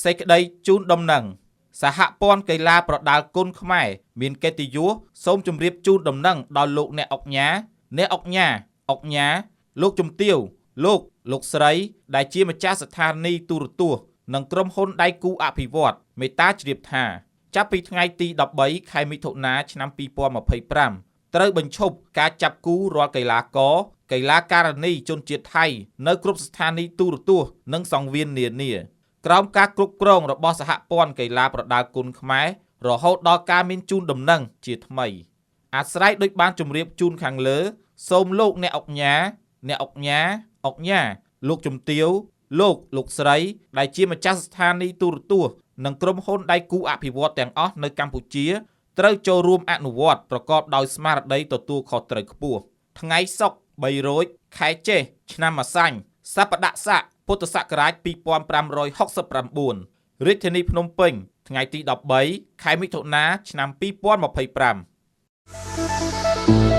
សេចក្តីជូនដំណឹងសហព័ន្ធកីឡាប្រដាល់គុណខ្មែរមានកិត្តិយសសូមជម្រាបជូនដំណឹងដល់លោកអ្នកអង្គការលោកជំទាវលោកស្រីដែលជាម្ចាស់ស្ថានីយទូរទស្សន៍និងក្រុមហ៊ុនដៃគូអភិវឌ្ឍន៍មេត្តាជ្រាបថាចាប់ពីថ្ងៃទី13ខែមិថុនាឆ្នាំ2025ត្រូវបញ្ឈប់ការចាប់គូរាល់កីឡាករកីឡាការិនីជនជាតិថៃនៅគ្រប់ស្ថានីយទូរទស្សន៍និងសង្វៀននានាក្រោមការគ្រប់គ្រងរបស់សហព័ន្ធកីឡាប្រដាល់គុណខ្មែររហូតដល់ការមានជូនដំណឹងជាថ្មីអាស្រ័យដោយបានជម្រាបជូនខាងលើសូមលោកអ្នកអង្គការលោកជំទាវលោកស្រីដែលជាម្ចាស់ស្ថានីយទូរទស្សន៍និងក្រុមហ៊ុនដៃគូអភិវឌ្ឍន៍ទាំងអស់នៅកម្ពុជាត្រូវចូលរួមអនុវត្តប្រកបដោយស្មារតីទទួលខុសត្រូវខ្ពស់ថ្ងៃសុក្រ3រោចខែចេសឆ្នាំម្សាញ់សប្តាហ៍ស័កពុទ្ធសករាជ2569រាជធានីភ្នំពេញថ្ងៃទី13ខែមិថុនាឆ្នាំ2025